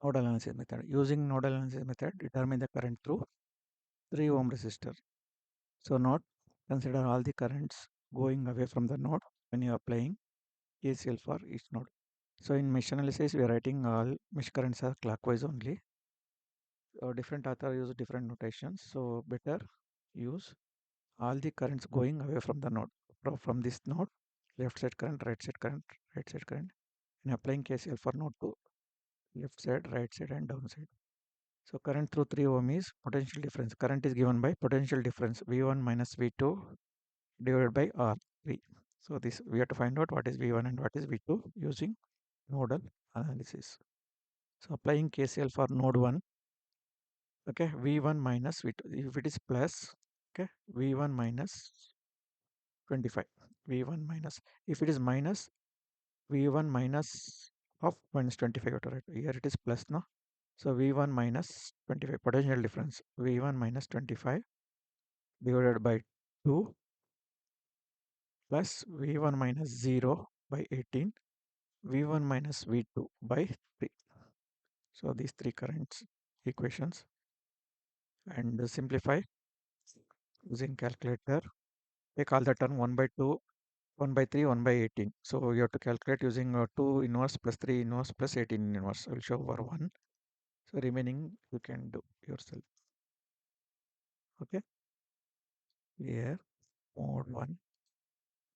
Nodal analysis method. Using nodal analysis method, determine the current through 3 ohm resistor. So note, consider all the currents going away from the node when you are applying KCL for each node. So in mesh analysis, we are writing all mesh currents are clockwise only. Different author use different notations. So better use all the currents going away from the node. From this node, left side current, right side current, right side current. And applying KCL for node 2, left side, right side, and down side. So current through 3 ohm is potential difference. Current is given by potential difference V1 minus V2 divided by R3. So this we have to find out what is V1 and what is V2 using nodal analysis. So applying KCL for node 1, okay, V1 minus V2. If it is plus, okay, V1 minus 25. V1 minus. If it is minus, V1 minus of minus 25. Right? Here it is plus, no? So V1 minus 25 potential difference. V1 minus 25 divided by 2 plus V1 minus 0 by 18, V1 minus V2 by 3. So these three currents equations, and simplify using calculator. Take all the term 1 by 2, 1 by 3, 1 by 18. So you have to calculate using 2 inverse plus 3 inverse plus 18 inverse. I will show over 1. So remaining you can do yourself. Okay. Here mode 1,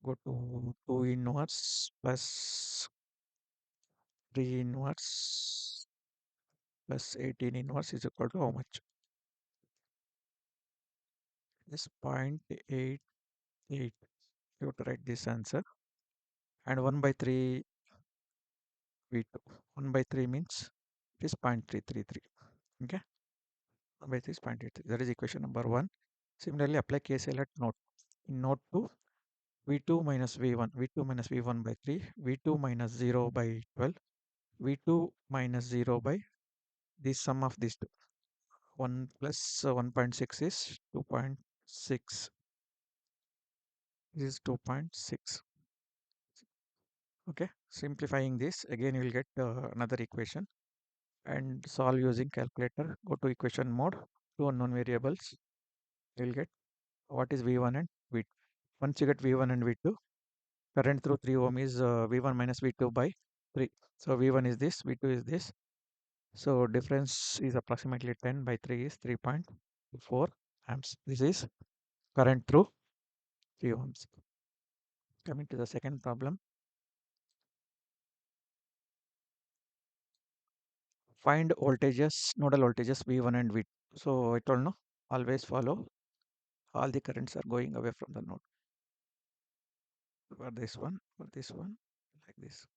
go to 2 inverse plus 3 inverse plus 18 inverse is equal to how much? Is 0.88. You have to write this answer. And 1 by 3 V2. 1 by 3 means it is 0.333. Okay. 1 by 3 is 0.83. That is equation number 1. Similarly, apply KCL at node. In node 2, V2 minus V1. V2 minus V1 by 3. V2 minus 0 by 12. V2 minus 0 by the sum of these two. 1 plus 1.6 is 2.6. This is 2.6. Okay. Simplifying this, again you will get another equation and solve using calculator. Go to equation mode, two unknown variables. You will get what is V1 and V2. Once you get V1 and V2, current through 3 ohm is V1 minus V2 by 3. So V1 is this, V2 is this. So difference is approximately 10 by 3 is 3.4 amps. This is current through 3 ohms. Coming to the second problem. Find voltages, nodal voltages V1 and V2. So I told no, always follow all the currents are going away from the node. For this one, like this.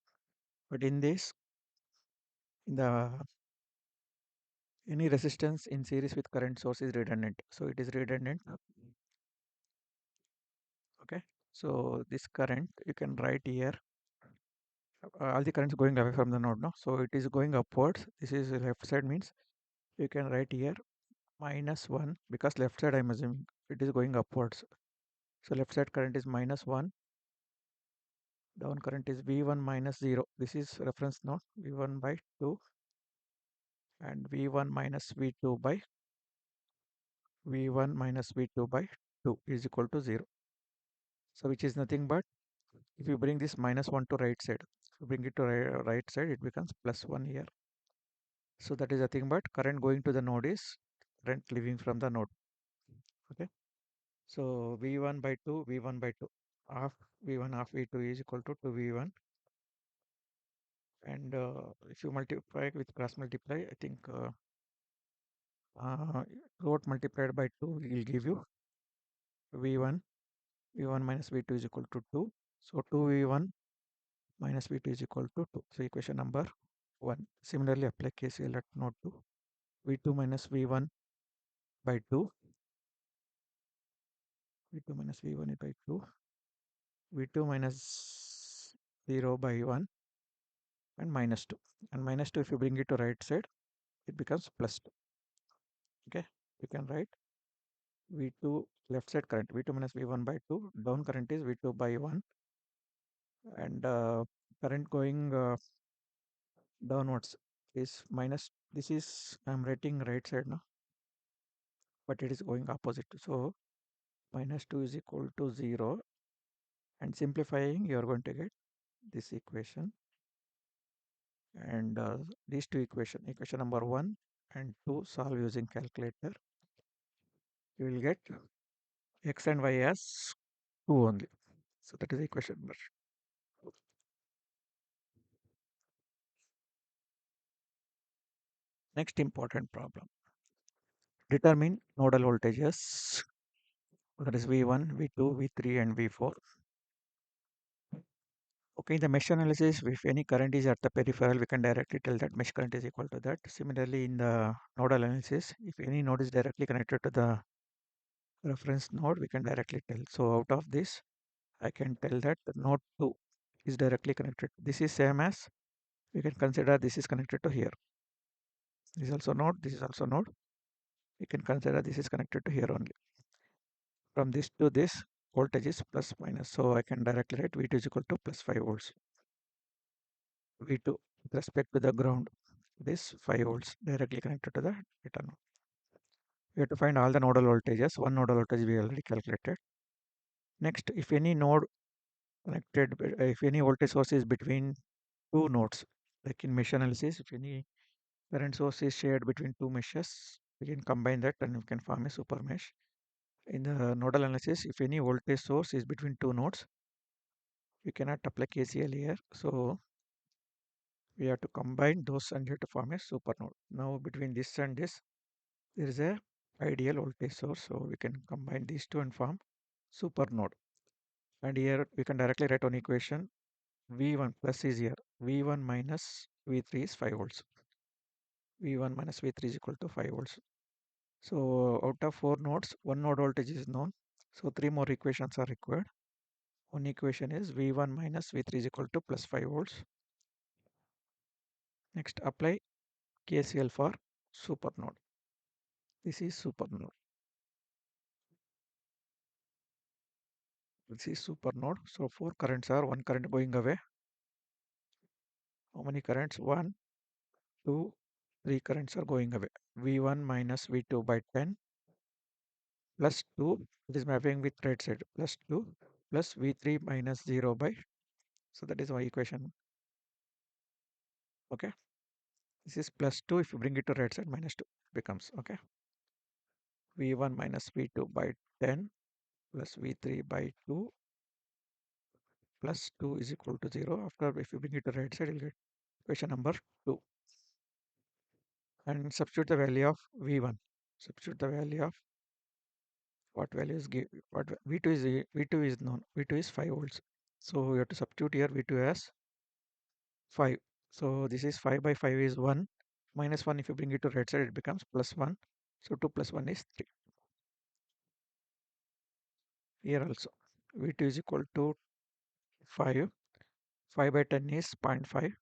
But in this, in the any resistance in series with current source is redundant. So it is redundant. Okay. So this current you can write here. All the currents going away from the node, no? So it is going upwards. This is left side means you can write here -1 because left side I'm assuming it is going upwards. So left side current is -1. Down current is V1 minus 0. This is reference node V1 by 2 and V1 minus V2 by V1 minus V2 by 2 is equal to 0. So which is nothing but if you bring this -1 to right side, if you bring it to right side, it becomes +1 here. So that is nothing but current going to the node is current leaving from the node. Okay. So V1 by 2, V1 by 2, half V1 half V2 is equal to 2V1. And if you multiply with cross multiply, I think root multiplied by 2 will give you V1. V1 minus V2 is equal to 2. So 2V1 minus V2 is equal to 2. So equation number 1. Similarly, apply KCL at node 2. V2 minus V1 by 2. V2 minus V1 by 2. V2 minus 0 by 1 and -2. And -2, if you bring it to right side, it becomes +2. Okay. You can write V2 left side current. V2 minus V1 by 2. Down current is V2 by 1. And current going downwards. is minus, this is, I'm writing right side now, but it is going opposite. So minus 2 is equal to 0, and simplifying you are going to get this equation, and these two equation number 1 and 2, solve using calculator. You will get x and y as 2 only. So that is equation number. Next important problem. Determine nodal voltages, that is V1, V2, V3 and V4. Okay, in the mesh analysis, if any current is at the peripheral, we can directly tell that mesh current is equal to that. Similarly, in the nodal analysis, if any node is directly connected to the reference node, we can directly tell. So out of this, I can tell that the node 2 is directly connected. This is same as, we can consider this is connected to here. This is also node, this is also node. We can consider this is connected to here only. From this to this, voltage is plus minus. So I can directly write V2 is equal to plus 5 volts. V2 with respect to the ground, this 5 volts directly connected to the data node. We have to find all the nodal voltages. One nodal voltage we already calculated. Next, if any node connected, if any voltage source is between two nodes, like in mesh analysis, if any current source is shared between two meshes, we can combine that and we can form a super mesh. In the nodal analysis, if any voltage source is between two nodes, we cannot apply KCL here. So we have to combine those and we have to form a super node. Now between this and this, there is a ideal voltage source. So we can combine these two and form super node. And here we can directly write one equation. V1 plus is here. V1 minus V3 is 5 volts. V1 minus V3 is equal to 5 volts. So out of 4 nodes, one node voltage is known. So 3 more equations are required. One equation is V1 minus V3 is equal to plus 5 volts. Next, apply KCL for super node. This is super node. This is super node. So 4 currents are, one current going away. How many currents? 1, 2, 3 currents are going away. V1 minus V2 by 10 plus 2, it is mapping with right side, plus 2 plus V3 minus 0 by, so that is my equation. Okay, this is plus 2, if you bring it to right side, minus 2 becomes, okay, V1 minus V2 by 10 plus V3 by 2 plus 2 is equal to 0. After, if you bring it to right side, you'll get equation number 2. And substitute the value of V1. Substitute the value of, what value is give, what V2 is, V2 is known, V2 is 5 volts. So we have to substitute here V2 as 5. So this is 5 by 5 is 1. Minus 1, if you bring it to right side, it becomes plus 1. So 2 plus 1 is 3. Here also, V2 is equal to 5. 5 by 10 is 0.5.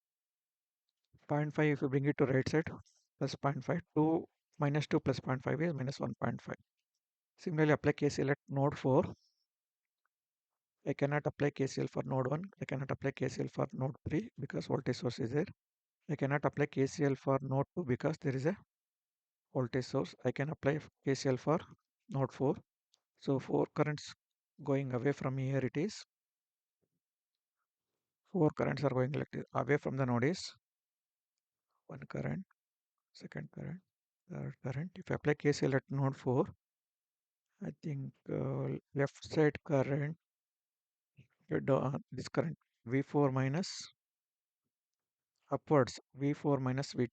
0.5, if you bring it to right side, plus 0.5. 2 minus 2 plus 0.5 is minus 1.5. Similarly, apply KCL at node 4. I cannot apply KCL for node 1. I cannot apply KCL for node 3 because voltage source is there. I cannot apply KCL for node 2 because there is a voltage source. I can apply KCL for node 4. So 4 currents going away from here, it is 4 currents are going like this. Away from the node is one current, second current, third current. If I apply KCL at node 4, I think left side current, this current V4 minus upwards, V4 minus V2,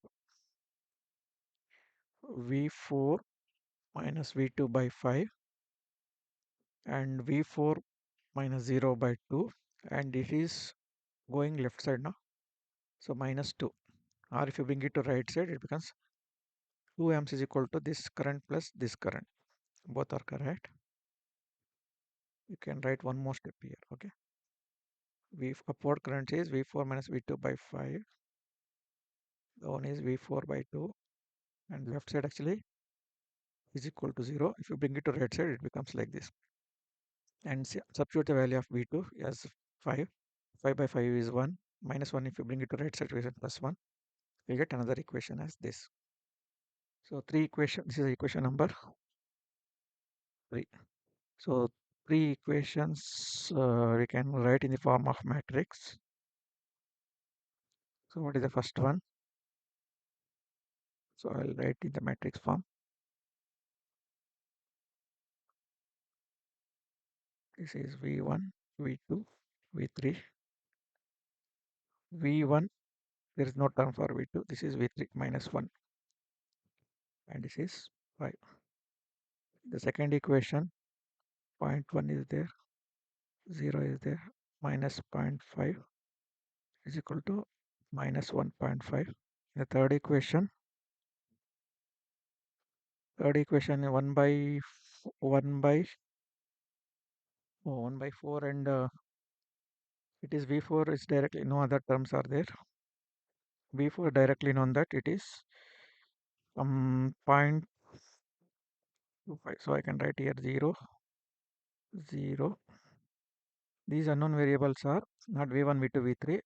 V4 minus V2 by 5 and V4 minus 0 by 2, and it is going left side now. So minus 2, or if you bring it to right side, it becomes 2 amps is equal to this current plus this current. Both are correct. You can write one more step here. Okay. Upward current is V4 minus V2 by 5. The one is V4 by 2. And left side actually is equal to 0. If you bring it to right side, it becomes like this. And substitute the value of V2 as 5. 5 by 5 is 1. Minus 1, if you bring it to right side, it is plus 1. we get another equation as this. So three equation, this is equation number 3. So three equations we can write in the form of matrix. So what is the first one? So I'll write in the matrix form. This is V1, V2, V3. V1, there is no term for V2. This is V3 minus 1. And this is 5. The second equation, point 1 is there, 0 is there, minus zero point 0.5 is equal to minus 1.5. The third equation 1 by 4, and it is V4 is directly, no other terms are there. V4 directly known that it is 0.25. So I can write here 0, 0. These unknown variables are not V1, V2, V3.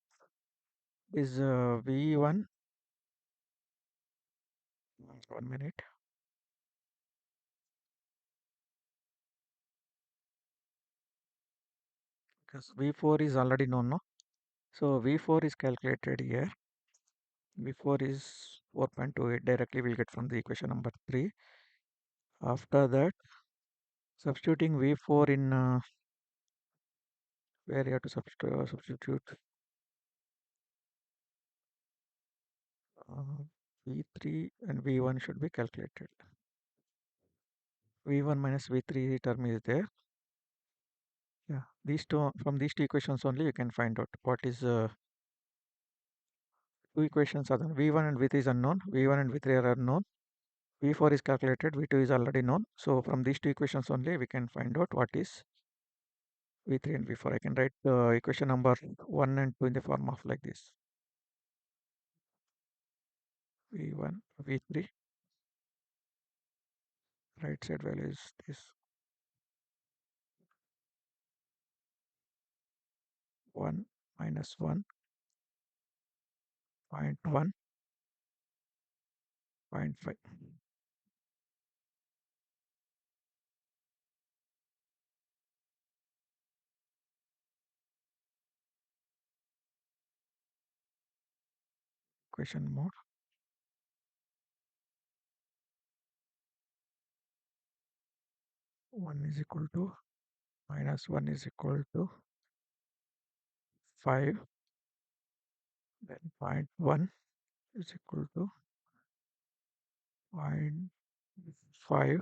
Is V1, 1 minute. Because V4 is already known, no? So V4 is calculated here. V4 is 4.28. Directly we'll get from the equation number 3. After that, substituting V4 in where you have to substitute uh, V3 and V1 should be calculated. V1 minus V3 term is there. Yeah, these two, from these two equations only you can find out what is two equations are there. V1 and V3 is unknown. V1 and V3 are unknown. V4 is calculated. V2 is already known. So from these two equations only we can find out what is V3 and V4. I can write equation number 1 and 2 in the form of like this. V1, V3, right side value is this 1 minus 1.1.5. Question more. 1 is equal to minus 1 is equal to 5. Then 0.1 is equal to 0.5.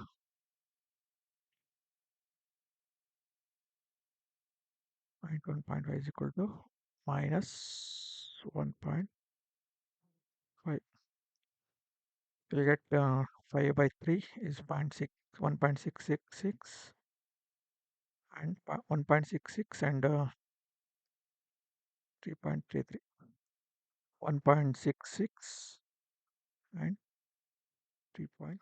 0.1.5 is equal to minus 1.5. We'll get 5 by 3 is 0.6, 1.666 and 1.66 and 3.33. 1.66 and 3.33.